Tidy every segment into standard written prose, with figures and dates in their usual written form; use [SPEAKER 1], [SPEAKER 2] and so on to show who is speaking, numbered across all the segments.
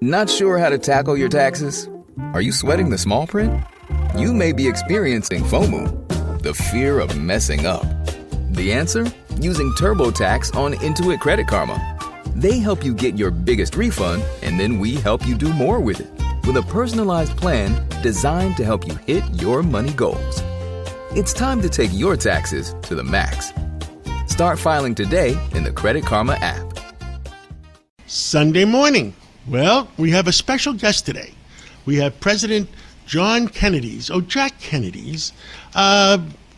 [SPEAKER 1] Not sure how to tackle your taxes? Are you sweating the small print? You may be experiencing FOMO, the fear of messing up. The answer? Using TurboTax on Intuit Credit Karma. They help you get your biggest refund, and then we help you do more with it, with a personalized plan designed to help you hit your money goals. It's time to take your taxes to the max. Start filing today in the Credit Karma app.
[SPEAKER 2] Sunday morning. Well, we have a special guest today. We have President Jack Kennedy's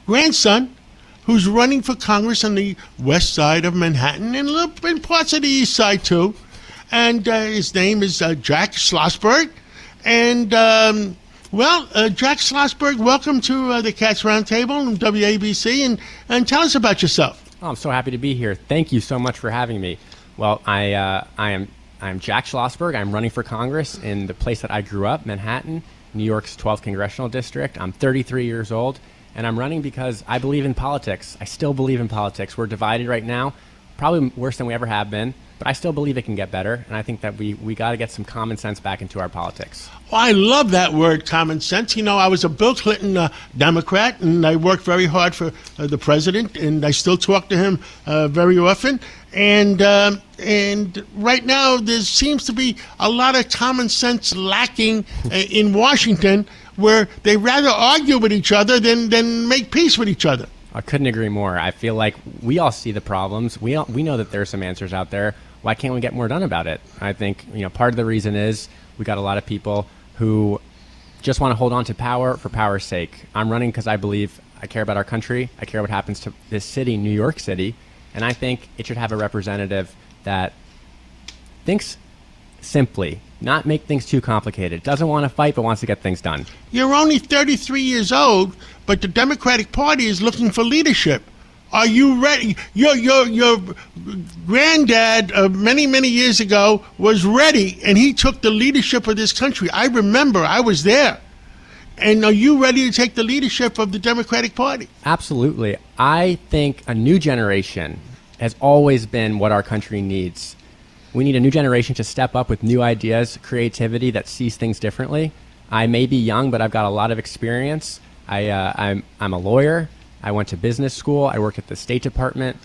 [SPEAKER 2] grandson, who's running for Congress on the west side of Manhattan and in parts of the east side too. And his name is Jack Schlossberg. And Jack Schlossberg, welcome to the Cats Roundtable and WABC, and tell us about yourself.
[SPEAKER 3] Oh, I'm so happy to be here. Thank you so much for having me. Well, I'm Jack Schlossberg. I'm running for Congress in the place that I grew up, Manhattan, New York's 12th Congressional District. I'm 33 years old, and I'm running because I believe in politics. I still believe in politics. We're divided right now, probably worse than we ever have been, but I still believe it can get better, and I think that we got to get some common sense back into our politics.
[SPEAKER 2] Well, I love that word, common sense. You know, I was a Bill Clinton Democrat, and I worked very hard for the president, and I still talk to him very often. And right now, there seems to be a lot of common sense lacking in Washington, where they rather argue with each other than make peace with each other.
[SPEAKER 3] I couldn't agree more. I feel like we all see the problems. We know that there are some answers out there. Why can't we get more done about it? I think part of the reason is we got a lot of people who just want to hold on to power for power's sake. I'm running because I believe I care about our country. I care what happens to this city, New York City. And I think it should have a representative that thinks simply, not make things too complicated. Doesn't want to fight, but wants to get things done.
[SPEAKER 2] You're only 33 years old, but the Democratic Party is looking for leadership. Are you ready? Your granddad many years ago was ready, and he took the leadership of this country. I remember. I was there. And are you ready to take the leadership of the Democratic Party?
[SPEAKER 3] Absolutely. I think a new generation has always been what our country needs. We need a new generation to step up with new ideas, creativity that sees things differently. I may be young, but I've got a lot of experience. I'm a lawyer. I went to business school. I worked at the State Department.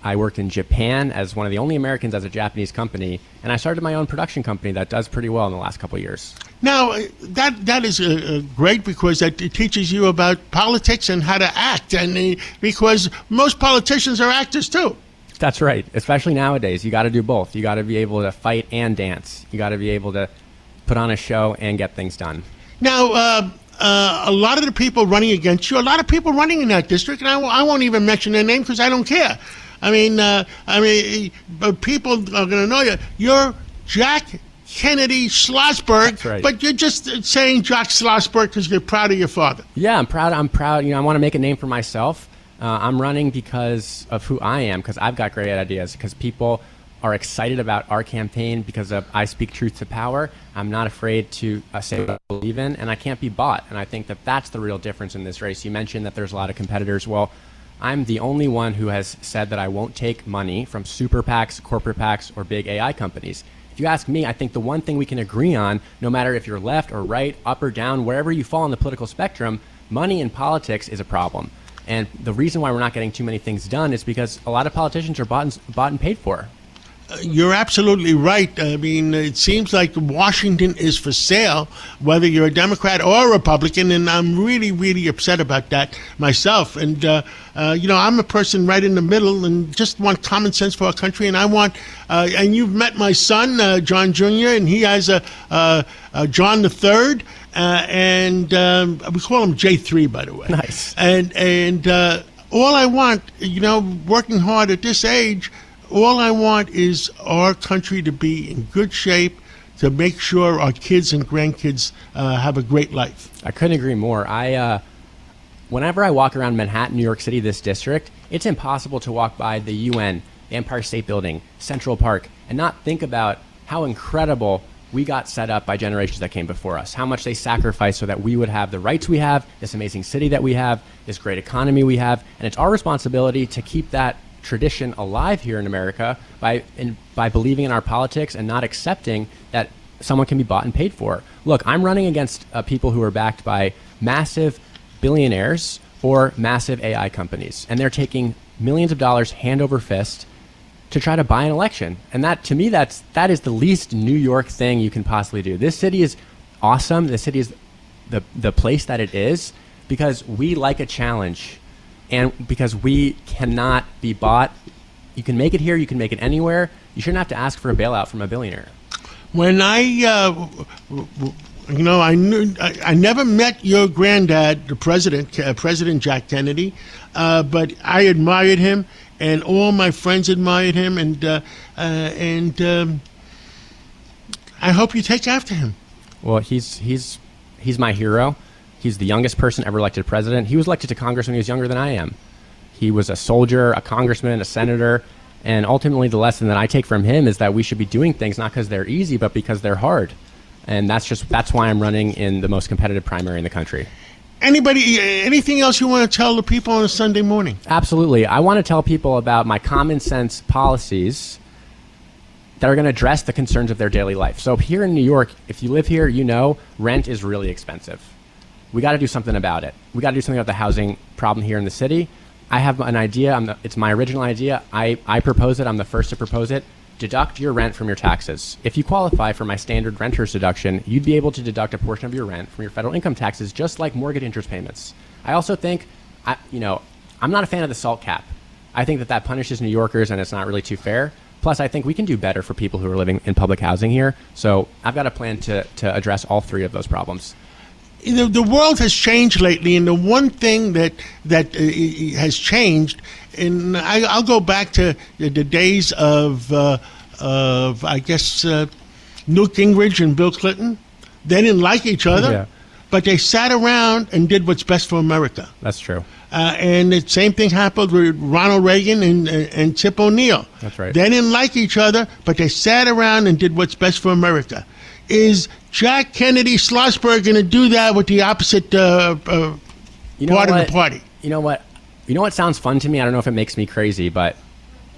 [SPEAKER 3] I worked in Japan as one of the only Americans as a Japanese company, and I started my own production company that does pretty well in the last couple of years.
[SPEAKER 2] Now, that is great, because it teaches you about politics and how to act, and because most politicians are actors too.
[SPEAKER 3] That's right. Especially nowadays, you got to do both. You got to be able to fight and dance. You got to be able to put on a show and get things done.
[SPEAKER 2] Now, a lot of the people running against you, a lot of people running in that district, and I won't even mention their name because I don't care. I mean, people are going to know you. You're Jack Kennedy Schlossberg.
[SPEAKER 3] That's right.
[SPEAKER 2] But you're just saying Jack Schlossberg because you're proud of your father.
[SPEAKER 3] Yeah, I'm proud. I want to make a name for myself. I'm running because of who I am, because I've got great ideas, because people are excited about our campaign because of I speak truth to power. I'm not afraid to say what I believe in, and I can't be bought. And I think that that's the real difference in this race. You mentioned that there's a lot of competitors. Well, I'm the only one who has said that I won't take money from super PACs, corporate PACs, or big AI companies. If you ask me, I think the one thing we can agree on, no matter if you're left or right, up or down, wherever you fall on the political spectrum, money in politics is a problem. And the reason why we're not getting too many things done is because a lot of politicians are bought and paid for.
[SPEAKER 2] You're absolutely right. I mean, it seems like Washington is for sale, whether you're a Democrat or a Republican, and I'm really upset about that myself. And, I'm a person right in the middle and just want common sense for our country. And I want, and you've met my son, John Jr., and he has a John III, and we call him J3, by the way.
[SPEAKER 3] Nice.
[SPEAKER 2] And all I want, working hard at this age, all I want is our country to be in good shape, to make sure our kids and grandkids have a great life.
[SPEAKER 3] I couldn't agree more. Whenever I walk around Manhattan, New York City, this district, it's impossible to walk by the UN, the Empire State Building, Central Park, and not think about how incredible we got set up by generations that came before us, how much they sacrificed so that we would have the rights we have, this amazing city that we have, this great economy we have, and it's our responsibility to keep that tradition alive here in America by believing in our politics and not accepting that someone can be bought and paid for. Look, I'm running against people who are backed by massive billionaires or massive AI companies, and they're taking millions of dollars hand over fist to try to buy an election. And that, to me, that is the least New York thing you can possibly do. This city is awesome. This city is the place that it is because we like a challenge, and because we cannot be bought. You can make it here. You can make it anywhere. You shouldn't have to ask for a bailout from a billionaire.
[SPEAKER 2] When I never met your granddad, the President Jack Kennedy, but I admired him, and all my friends admired him, and I hope you take after him.
[SPEAKER 3] Well, he's my hero. He's the youngest person ever elected president. He was elected to Congress when he was younger than I am. He was a soldier, a congressman, a senator. And ultimately, the lesson that I take from him is that we should be doing things not because they're easy, but because they're hard. And that's why I'm running in the most competitive primary in the country.
[SPEAKER 2] Anything else you want to tell the people on a Sunday morning?
[SPEAKER 3] Absolutely. I want to tell people about my common sense policies that are going to address the concerns of their daily life. So here in New York, if you live here, you know rent is really expensive. We got to do something about it. We got to do something about the housing problem here in the city. I have an idea. It's my original idea. I propose it. I'm the first to propose it. Deduct your rent from your taxes. If you qualify for my standard renter's deduction, you'd be able to deduct a portion of your rent from your federal income taxes, just like mortgage interest payments. I also think, I'm not a fan of the SALT cap. I think that punishes New Yorkers, and it's not really too fair. Plus, I think we can do better for people who are living in public housing here. So I've got a plan to address all three of those problems.
[SPEAKER 2] The world has changed lately, and the one thing that has changed, and I'll go back to the days of I guess Newt Gingrich and Bill Clinton. They didn't like each other, but they sat around and did what's best for America.
[SPEAKER 3] That's true.
[SPEAKER 2] And the same thing happened with Ronald Reagan and Tip O'Neill.
[SPEAKER 3] That's right.
[SPEAKER 2] They didn't like each other, but they sat around and did what's best for America. Is Jack Kennedy Schlossberg going to do that with the opposite part of the party?
[SPEAKER 3] You know what? You know what sounds fun to me? I don't know if it makes me crazy, but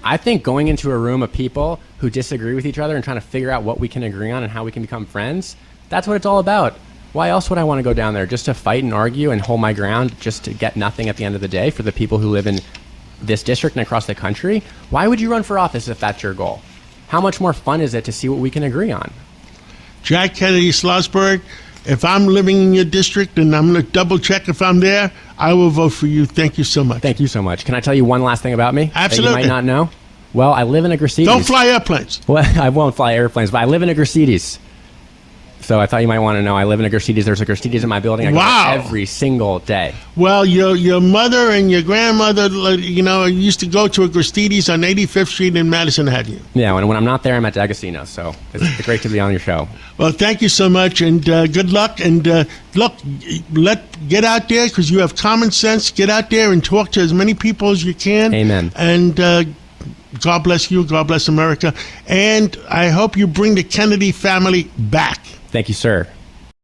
[SPEAKER 3] I think going into a room of people who disagree with each other and trying to figure out what we can agree on and how we can become friends, that's what it's all about. Why else would I want to go down there? Just to fight and argue and hold my ground, just to get nothing at the end of the day for the people who live in this district and across the country? Why would you run for office if that's your goal? How much more fun is it to see what we can agree on?
[SPEAKER 2] Jack Kennedy Schlossberg, if I'm living in your district and I'm going to double check if I'm there, I will vote for you. Thank you so much.
[SPEAKER 3] Thank you so much. Can I tell you one last thing about me?
[SPEAKER 2] Absolutely.
[SPEAKER 3] That you might not know? Well, I live in a Grisedes.
[SPEAKER 2] Don't fly airplanes.
[SPEAKER 3] Well, I won't fly airplanes, but I live in a Grisedes. So I thought you might want to know. I live in a Grisedes. There's a Grisedes in my building. I go there every single day.
[SPEAKER 2] Well, your mother and your grandmother, used to go to a Grisedes on 85th Street in Madison Avenue.
[SPEAKER 3] Yeah, when I'm not there, I'm at D'Agostino. So it's great to be on your show.
[SPEAKER 2] Well, thank you so much, and good luck. And look, get out there because you have common sense. Get out there and talk to as many people as you can.
[SPEAKER 3] Amen.
[SPEAKER 2] And God bless you. God bless America. And I hope you bring the Kennedy family back.
[SPEAKER 3] Thank you, sir.